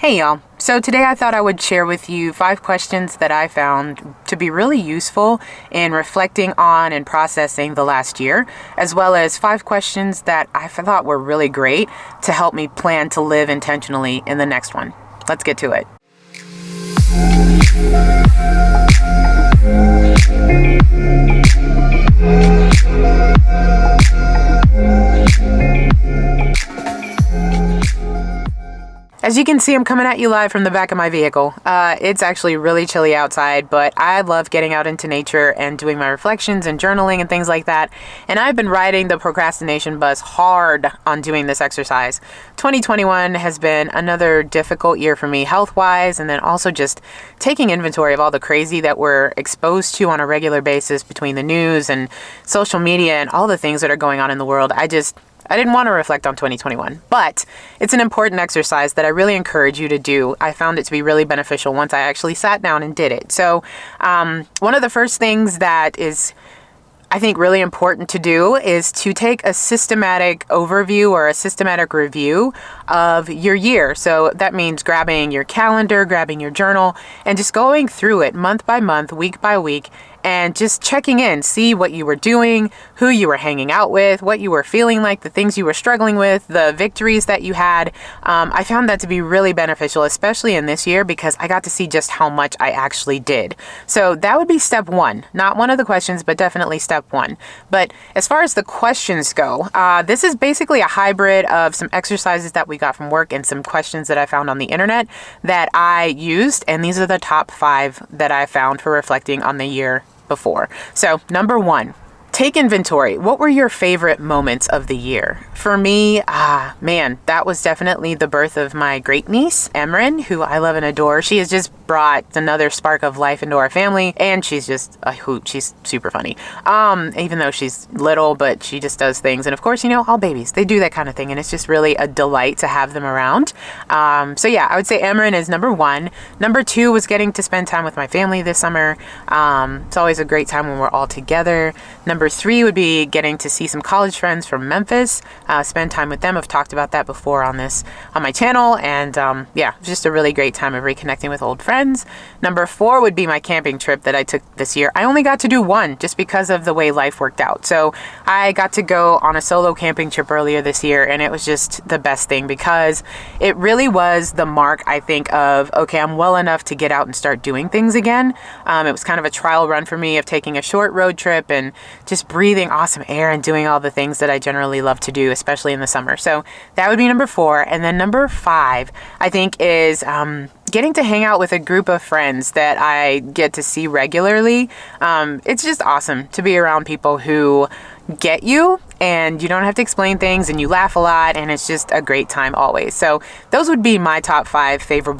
Hey y'all. So today I thought I would share with you 5 questions that I found to be really useful in reflecting on and processing the last year, as well as 5 questions that I thought were really great to help me plan to live intentionally in the next one. Let's get to it. As you can see, I'm coming at you live from the back of my vehicle. It's actually really chilly outside, but I love getting out into nature and doing my reflections and journaling and things like that. And I've been riding the procrastination bus hard on doing this exercise. 2021 has been another difficult year for me health-wise, and then also just taking inventory of all the crazy that we're exposed to on a regular basis between the news and social media and all the things that are going on in the world. I didn't want to reflect on 2021, but it's an important exercise that I really encourage you to do. I found it to be really beneficial once I actually sat down and did it. So one of the first things that is, I think, really important to do is to take a systematic overview or a systematic review of your year. So that means grabbing your calendar, grabbing your journal, and just going through it month by month, week by week, and just checking in, see what you were doing, who you were hanging out with, what you were feeling like, the things you were struggling with, the victories that you had. I found that to be really beneficial, especially in this year, because I got to see just how much I actually did. So that would be step 1. Not one of the questions, but definitely step 1. But as far as the questions go, this is basically a hybrid of some exercises that we got from work and some questions that I found on the internet that I used. And these are the top 5 that I found for reflecting on the year before. So number 1, take inventory. What were your favorite moments of the year? For me, that was definitely the birth of my great niece, Emrin, who I love and adore. She has just brought another spark of life into our family, and she's just a hoot. She's super funny. Even though she's little, but she just does things. And of course, all babies, they do that kind of thing, and it's just really a delight to have them around. So yeah, I would say Emrin is number 1. Number 2 was getting to spend time with my family this summer. It's always a great time when we're all together. Number 3 would be getting to see some college friends from Memphis, spend time with them. I've talked about that before on my channel, and just a really great time of reconnecting with old friends. Number 4 would be my camping trip that I took this year. I only got to do one just because of the way life worked out. So I got to go on a solo camping trip earlier this year, and it was just the best thing because it really was the mark, I think, of, okay, I'm well enough to get out and start doing things again. It was kind of a trial run for me of taking a short road trip and just breathing awesome air and doing all the things that I generally love to do, especially in the summer. So that would be number 4. And then number 5, I think, is getting to hang out with a group of friends that I get to see regularly. It's just awesome to be around people who get you, and you don't have to explain things, and you laugh a lot, and it's just a great time always. So those would be my top 5 favorite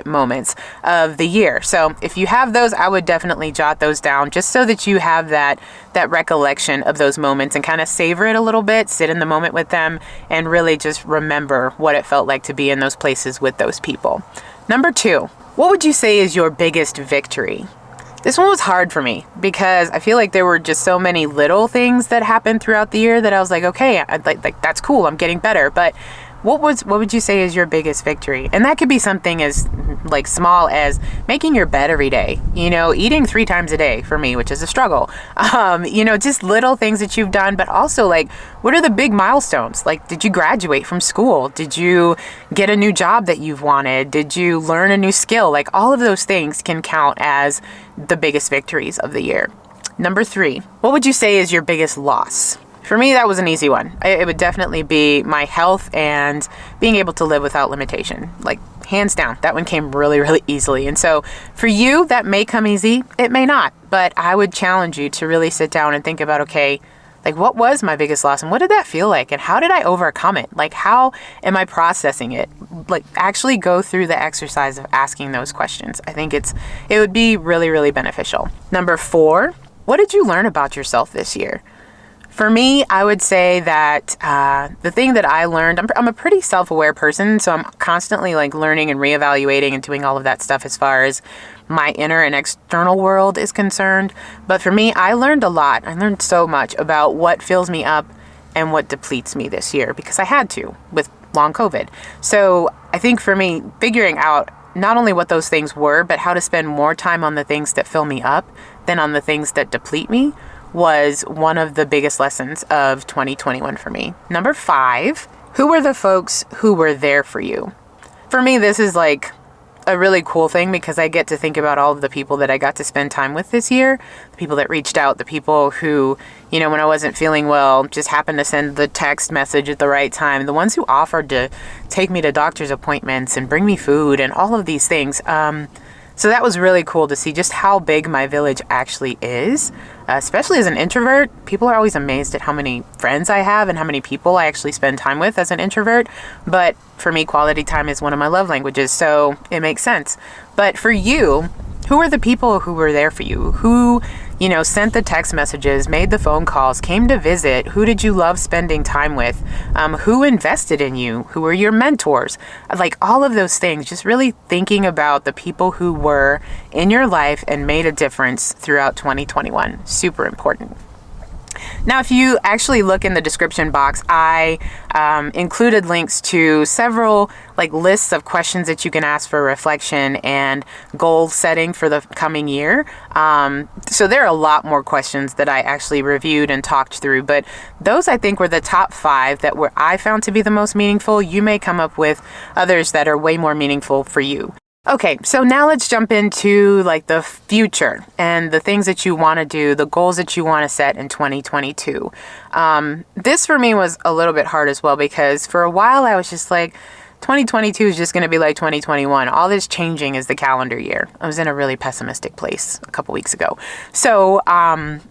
moments of the year. So if you have those, I would definitely jot those down just so that you have that recollection of those moments and kind of savor it a little bit, sit in the moment with them, and really just remember what it felt like to be in those places with those people. Number 2, what would you say is your biggest victory? This one was hard for me because I feel like there were just so many little things that happened throughout the year that I was like, okay, like that's cool, I'm getting better. But what would you say is your biggest victory? And that could be something as small as making your bed every day, eating 3 times a day for me, which is a struggle. Just little things that you've done, but also what are the big milestones? Did you graduate from school? Did you get a new job that you've wanted? Did you learn a new skill? All of those things can count as the biggest victories of the year. Number 3, what would you say is your biggest loss? For me, that was an easy one. It would definitely be my health and being able to live without limitation. Hands down, that one came really, really easily. And so for you, that may come easy. It may not. But I would challenge you to really sit down and think about, okay, what was my biggest loss and what did that feel like? And how did I overcome it? How am I processing it? Actually go through the exercise of asking those questions. I think it would be really, really beneficial. Number 4, what did you learn about yourself this year? For me, I would say that the thing that I learned, I'm a pretty self-aware person, so I'm constantly learning and reevaluating and doing all of that stuff as far as my inner and external world is concerned. But for me, I learned a lot. I learned so much about what fills me up and what depletes me this year because I had to with long COVID. So I think for me, figuring out not only what those things were, but how to spend more time on the things that fill me up than on the things that deplete me was one of the biggest lessons of 2021 for me. Number 5, who were the folks who were there for you? For me, this is like a really cool thing because I get to think about all of the people that I got to spend time with this year, the people that reached out, the people who, when I wasn't feeling well, just happened to send the text message at the right time, the ones who offered to take me to doctor's appointments and bring me food and all of these things. So that was really cool to see just how big my village actually is, especially as an introvert. People are always amazed at how many friends I have and how many people I actually spend time with as an introvert. But for me, quality time is one of my love languages, so it makes sense. But for you, who are the people who were there for you? Who, sent the text messages, made the phone calls, came to visit? Who did you love spending time with? Who invested in you? Who were your mentors? Like all of those things, just really thinking about the people who were in your life and made a difference throughout 2021. Super important. Now, if you actually look in the description box, I included links to several lists of questions that you can ask for reflection and goal setting for the coming year. So there are a lot more questions that I actually reviewed and talked through, but those I think were the top 5 that I found to be the most meaningful. You may come up with others that are way more meaningful for you. Okay, so now let's jump into the future and the things that you want to do, the goals that you want to set in 2022. This for me was a little bit hard as well because for a while I was just like, 2022 is just going to be like 2021. All this changing is the calendar year. I was in a really pessimistic place a couple weeks ago. So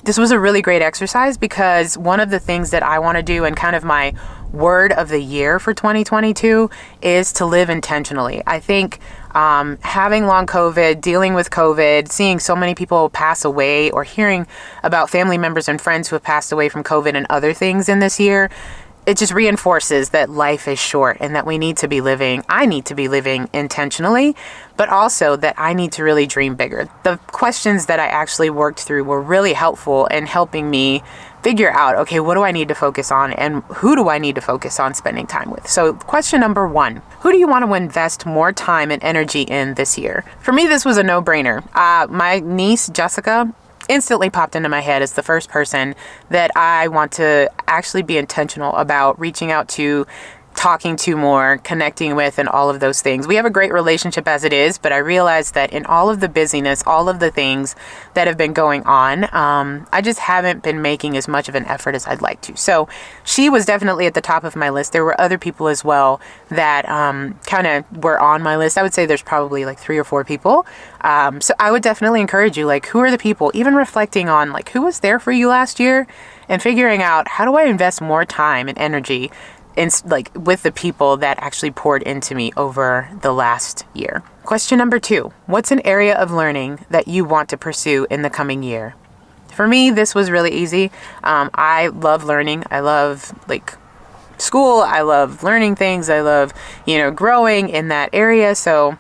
this was a really great exercise because one of the things that I want to do and kind of my word of the year for 2022 is to live intentionally. I think having long COVID, dealing with COVID, seeing so many people pass away or hearing about family members and friends who have passed away from COVID and other things in this year, it just reinforces that life is short and that I need to be living intentionally, but also that I need to really dream bigger. The questions that I actually worked through were really helpful in helping me figure out, okay, what do I need to focus on and who do I need to focus on spending time with? So question number 1, who do you want to invest more time and energy in this year? For me, this was a no-brainer. My niece, Jessica, instantly popped into my head as the first person that I want to actually be intentional about reaching out to, talking to more, connecting with, and all of those things. We have a great relationship as it is, but I realized that in all of the busyness, all of the things that have been going on, I just haven't been making as much of an effort as I'd like to. So she was definitely at the top of my list. There were other people as well that kind of were on my list. I would say there's probably 3 or 4 people. So I would definitely encourage you, who are the people, even reflecting on who was there for you last year and figuring out how do I invest more time and energy with the people that actually poured into me over the last year. Question number 2, what's an area of learning that you want to pursue in the coming year? For me, this was really easy. I love learning. I love school. I love learning things. I love, growing in that area. So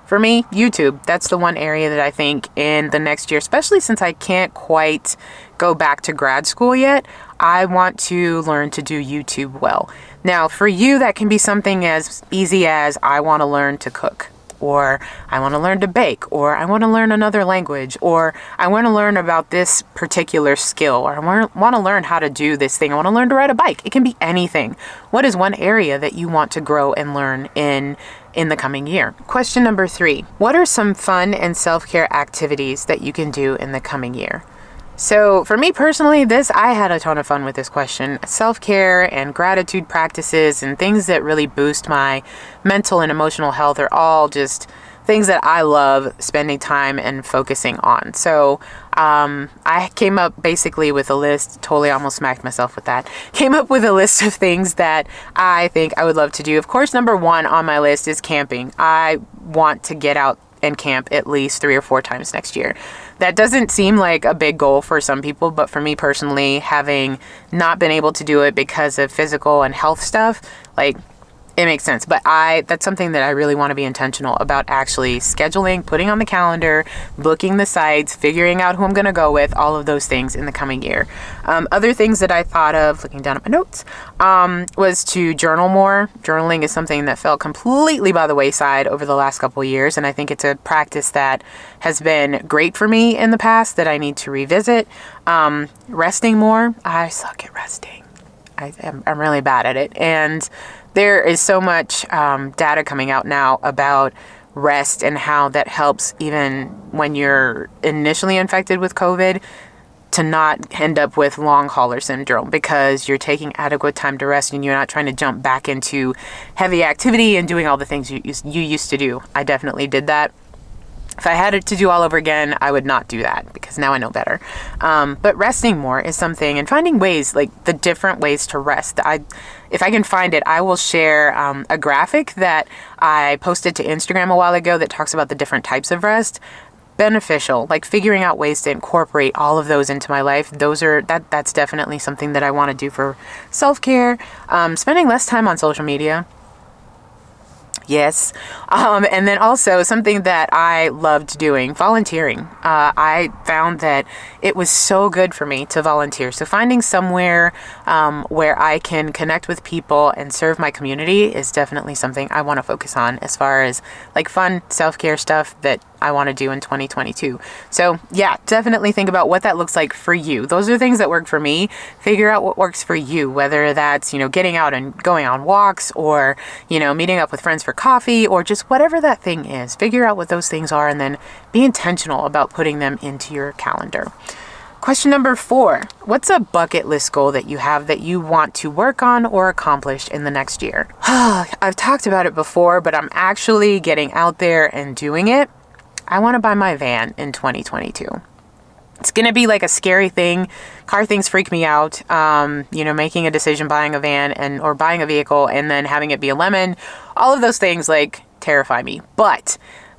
for me, YouTube, that's the one area that I think in the next year, especially since I can't quite go back to grad school yet, I want to learn to do YouTube well. Now, for you, that can be something as easy as I want to learn to cook, or I want to learn to bake, or I want to learn another language, or I want to learn about this particular skill, or I want to learn how to do this thing. I want to learn to ride a bike. It can be anything. What is one area that you want to grow and learn in the coming year? Question number 3, what are some fun and self-care activities that you can do in the coming year? So for me personally, I had a ton of fun with this question. Self-care and gratitude practices and things that really boost my mental and emotional health are all just things that I love spending time and focusing on. So I came up basically with a list, totally almost smacked myself with that, came up with a list of things that I think I would love to do. Of course, number 1 on my list is camping. I want to get out and camp at least 3 or 4 times next year. That doesn't seem like a big goal for some people, but for me personally, having not been able to do it because of physical and health stuff, It makes sense. But that's something that I really want to be intentional about, actually scheduling, putting on the calendar, booking the sites, figuring out who I'm going to go with, all of those things in the coming year. Other things that I thought of, looking down at my notes, was to journal more. Journaling is something that fell completely by the wayside over the last couple of years. And I think it's a practice that has been great for me in the past that I need to revisit. Resting more. I suck at resting. I'm really bad at it. And there is so much data coming out now about rest and how that helps even when you're initially infected with COVID to not end up with long hauler syndrome, because you're taking adequate time to rest and you're not trying to jump back into heavy activity and doing all the things you used to do. I definitely did that. If I had it to do all over again, I would not do that, because now I know better. But resting more is something, and finding ways, like the different ways to rest. If I can find it, I will share a graphic that I posted to Instagram a while ago that talks about the different types of rest. Beneficial, like figuring out ways to incorporate all of those into my life. That's definitely something that I want to do for self-care. Spending less time on social media. Yes. And then also something that I loved doing, volunteering. I found that it was so good for me to volunteer. So finding somewhere where I can connect with people and serve my community is definitely something I want to focus on, as far as like fun self-care stuff that I want to do in 2022. So yeah, definitely think about what that looks like for you. Those are things that work for me. Figure out what works for you, whether that's, getting out and going on walks, or, meeting up with friends for coffee, or just whatever that thing is. Figure out what those things are and then be intentional about putting them into your calendar. Question number 4, what's a bucket list goal that you have that you want to work on or accomplish in the next year? I've talked about it before, but I'm actually getting out there and doing it. I want to buy my van in 2022. It's going to be like a scary thing. Car things freak me out. Making a decision, buying a van or buying a vehicle and then having it be a lemon. All of those things terrify me. But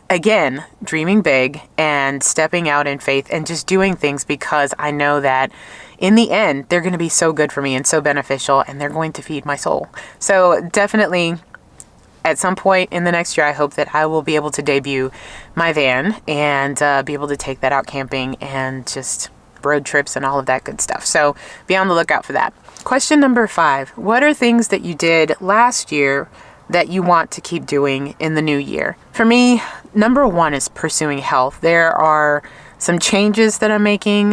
again, dreaming big and stepping out in faith and just doing things because I know that in the end, they're going to be so good for me and so beneficial, and they're going to feed my soul. So definitely, at some point in the next year, I hope that I will be able to debut my van and be able to take that out camping and just road trips and all of that good stuff. So be on the lookout for that. Question number 5. What are things that you did last year that you want to keep doing in the new year? For me, number 1 is pursuing health. There are some changes that I'm making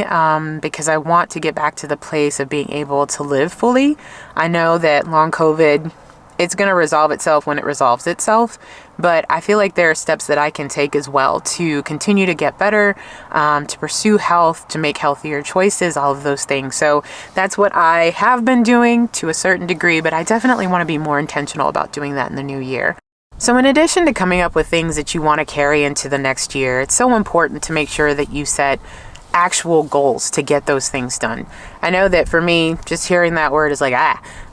because I want to get back to the place of being able to live fully. I know that long COVID, it's going to resolve itself when it resolves itself. But I feel like there are steps that I can take as well to continue to get better, to pursue health, to make healthier choices, all of those things. So that's what I have been doing to a certain degree, but I definitely want to be more intentional about doing that in the new year. So in addition to coming up with things that you want to carry into the next year, it's so important to make sure that you set actual goals to get those things done. I know that for me, just hearing that word is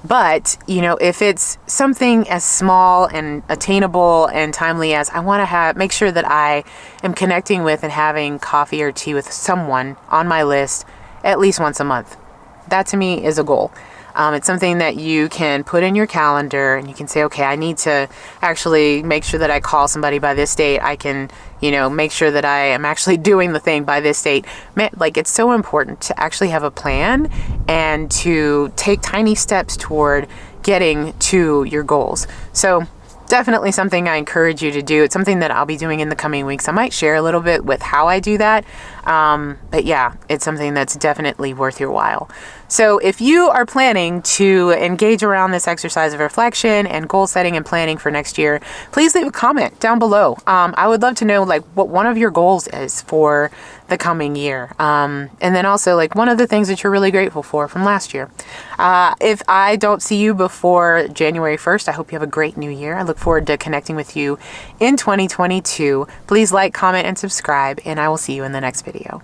but if it's something as small and attainable and timely as I want to make sure that I am connecting with and having coffee or tea with someone on my list at least once a month. That to me is a goal. It's something that you can put in your calendar and you can say, okay, I need to actually make sure that I call somebody by this date. I can, make sure that I am actually doing the thing by this date. It's so important to actually have a plan and to take tiny steps toward getting to your goals. So definitely something I encourage you to do. It's something that I'll be doing in the coming weeks. I might share a little bit with how I do that. But yeah, it's something that's definitely worth your while. So if you are planning to engage around this exercise of reflection and goal setting and planning for next year, please leave a comment down below. I would love to know what one of your goals is for the coming year. And then also one of the things that you're really grateful for from last year. If I don't see you before January 1st, I hope you have a great new year. I look forward to connecting with you in 2022. Please like, comment, and subscribe, and I will see you in the next video.